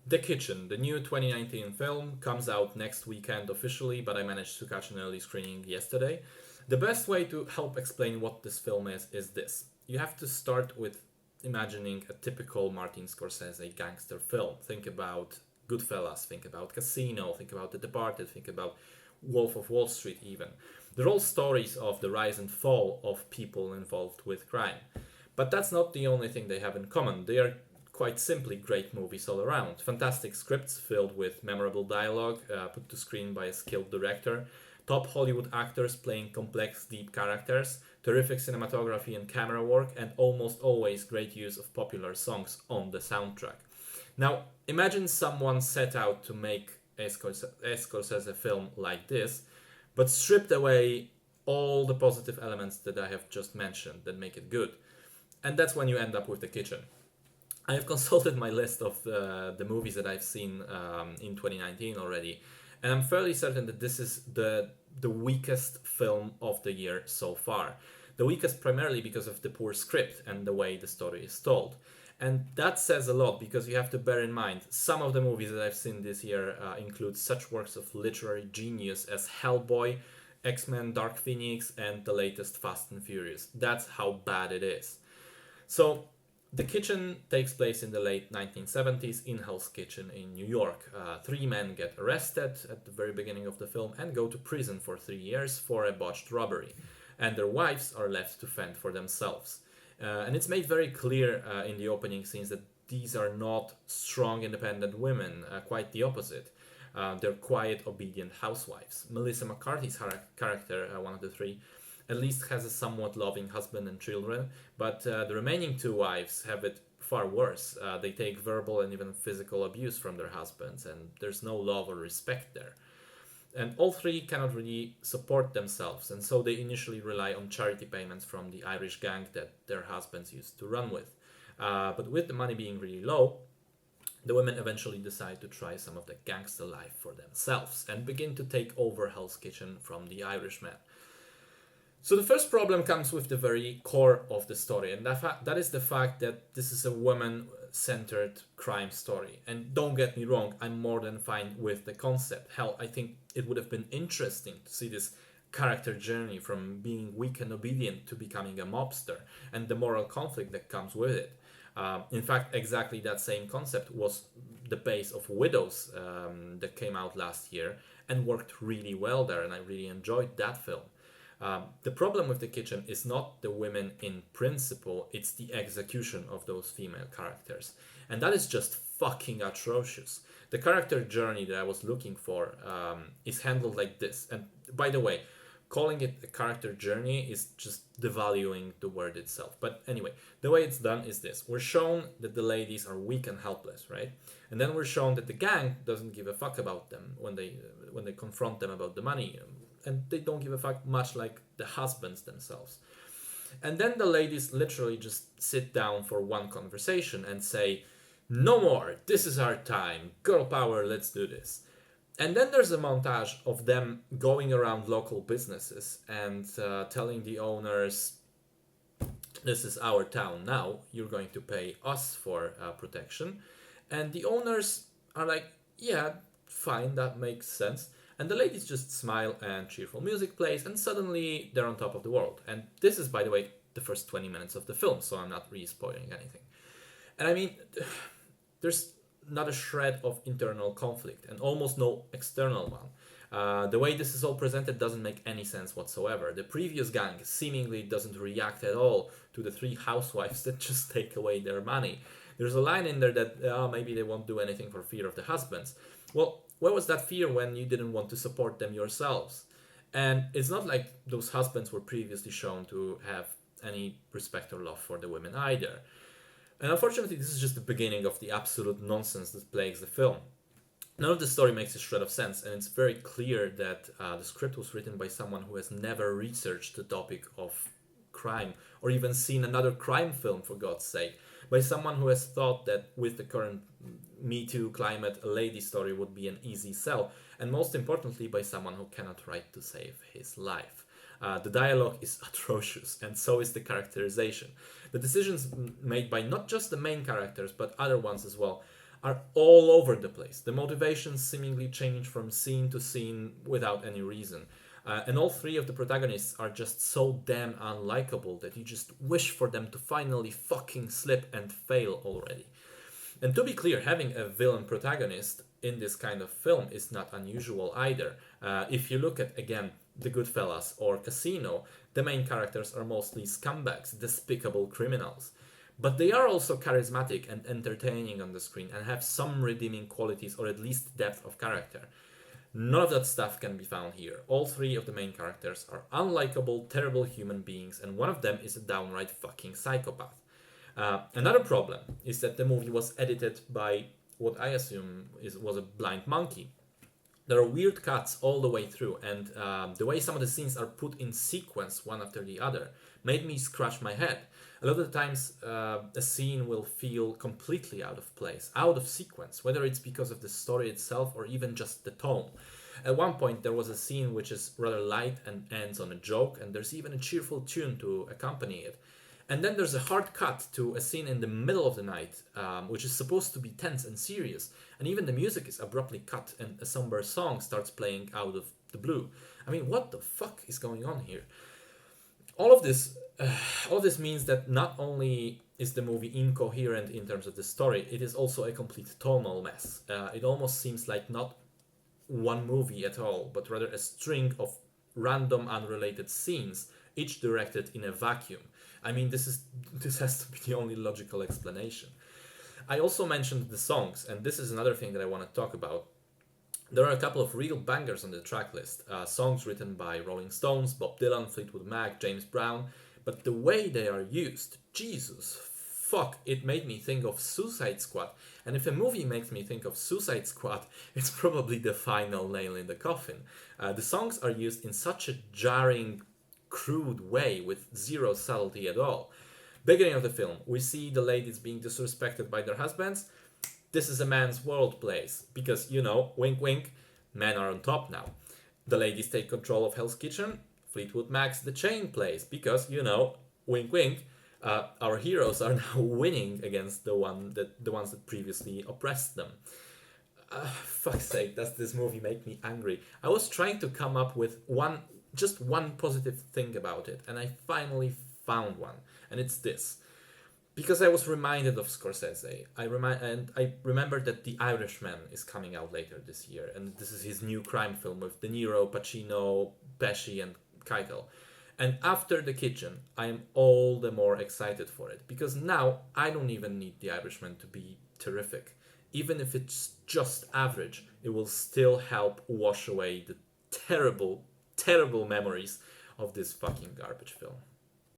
The Kitchen, the new 2019 film, comes out next weekend officially, but I managed to catch an early screening yesterday. The best way to help explain what this film is this. You have to start with imagining a typical Martin Scorsese gangster film. Think about Goodfellas, think about Casino, think about The Departed, think about Wolf of Wall Street, even. They're all stories of the rise and fall of people involved with crime. But that's not the only thing they have in common. They are quite simply great movies all around. Fantastic scripts filled with memorable dialogue put to screen by a skilled director, top Hollywood actors playing complex, deep characters, terrific cinematography and camera work, and almost always great use of popular songs on the soundtrack. Now, imagine someone set out to make a Scorsese film like this, but stripped away all the positive elements that I have just mentioned that make it good. And that's when you end up with The Kitchen. I have consulted my list of the movies that I've seen in 2019 already, and I'm fairly certain that this is the weakest film of the year so far. The weakest primarily because of the poor script and the way the story is told. And that says a lot because you have to bear in mind some of the movies that I've seen this year include such works of literary genius as Hellboy, X-Men Dark Phoenix, and the latest Fast and Furious. That's how bad it is. So, The Kitchen takes place in the late 1970s in Hell's Kitchen in New York. Three men get arrested at the very beginning of the film and go to prison for 3 years for a botched robbery. And their wives are left to fend for themselves. And it's made very clear in the opening scenes that these are not strong, independent women, quite the opposite. They're quiet, obedient housewives. Melissa McCarthy's character, one of the three, at least has a somewhat loving husband and children, but the remaining two wives have it far worse. They take verbal and even physical abuse from their husbands, and there's no love or respect there. And all three cannot really support themselves, and so they initially rely on charity payments from the Irish gang that their husbands used to run with. But with the money being really low, the women eventually decide to try some of the gangster life for themselves and begin to take over Hell's Kitchen from the Irishmen. So the first problem comes with the very core of the story, and that is the fact that this is a woman-centered crime story. And don't get me wrong, I'm more than fine with the concept. Hell, I think it would have been interesting to see this character journey from being weak and obedient to becoming a mobster, and the moral conflict that comes with it. In fact, exactly that same concept was the base of Widows that came out last year and worked really well there, and I really enjoyed that film. The problem with The Kitchen is not the women in principle, it's the execution of those female characters. And that is just fucking atrocious. The character journey that I was looking for is handled like this. And by the way, calling it a character journey is just devaluing the word itself. But anyway, the way it's done is this. We're shown that the ladies are weak and helpless, right? And then we're shown that the gang doesn't give a fuck about them when they confront them about the money. And they don't give a fuck, much like the husbands themselves. And then the ladies literally just sit down for one conversation and say, no more, this is our time, girl power, let's do this. And then there's a montage of them going around local businesses and telling the owners, this is our town now, you're going to pay us for protection. And the owners are like, yeah, fine, that makes sense. And the ladies just smile and cheerful music plays, and suddenly they're on top of the world. And this is, by the way, the first 20 minutes of the film, so I'm not really spoiling anything. And I mean, there's not a shred of internal conflict and almost no external one. The way this is all presented doesn't make any sense whatsoever. The previous gang seemingly doesn't react at all to the three housewives that just take away their money. There's a line in there that maybe they won't do anything for fear of the husbands. Well, where was that fear when you didn't want to support them yourselves? And it's not like those husbands were previously shown to have any respect or love for the women either. And unfortunately, this is just the beginning of the absolute nonsense that plagues the film. None of the story makes a shred of sense, and it's very clear that the script was written by someone who has never researched the topic of crime or even seen another crime film, for God's sake. By someone who has thought that with the current Me Too climate, a lady story would be an easy sell, and most importantly, by someone who cannot write to save his life. The dialogue is atrocious, and so is the characterization. The decisions made by not just the main characters, but other ones as well, are all over the place. The motivations seemingly change from scene to scene without any reason. And all three of the protagonists are just so damn unlikable that you just wish for them to finally fucking slip and fail already. And to be clear, having a villain protagonist in this kind of film is not unusual either. If you look at, again, The Goodfellas or Casino, the main characters are mostly scumbags, despicable criminals. But they are also charismatic and entertaining on the screen and have some redeeming qualities or at least depth of character. None of that stuff can be found here. All three of the main characters are unlikable, terrible human beings, and one of them is a downright fucking psychopath. Another problem is that the movie was edited by what I assume was a blind monkey. There are weird cuts all the way through, and the way some of the scenes are put in sequence one after the other made me scratch my head. A lot of the times, a scene will feel completely out of place, out of sequence, whether it's because of the story itself or even just the tone. At one point, there was a scene which is rather light and ends on a joke, and there's even a cheerful tune to accompany it. And then there's a hard cut to a scene in the middle of the night, which is supposed to be tense and serious. And even the music is abruptly cut and a somber song starts playing out of the blue. I mean, what the fuck is going on here? All of this means that not only is the movie incoherent in terms of the story, it is also a complete tonal mess. It almost seems like not one movie at all, but rather a string of random unrelated scenes, each directed in a vacuum. I mean, this has to be the only logical explanation. I also mentioned the songs, and this is another thing that I want to talk about. There are a couple of real bangers on the track list, songs written by Rolling Stones, Bob Dylan, Fleetwood Mac, James Brown, but the way they are used, Jesus fuck, it made me think of Suicide Squad. And if a movie makes me think of Suicide Squad, it's probably the final nail in the coffin. The songs are used in such a jarring, crude way with zero subtlety at all. Beginning of the film, we see the ladies being disrespected by their husbands. This is a man's world plays, because, wink wink, men are on top now. The ladies take control of Hell's Kitchen. Fleetwood Mac's The Chain plays, because, wink wink, our heroes are now winning against the ones that previously oppressed them. Fuck's sake, does this movie make me angry? I was trying to come up with just one positive thing about it, and I finally found one, and it's this. Because I was reminded of Scorsese, I remembered that The Irishman is coming out later this year, and this is his new crime film with De Niro, Pacino, Pesci, and Keitel. And after The Kitchen, I am all the more excited for it, because now I don't even need The Irishman to be terrific. Even if it's just average, it will still help wash away the terrible, terrible memories of this fucking garbage film.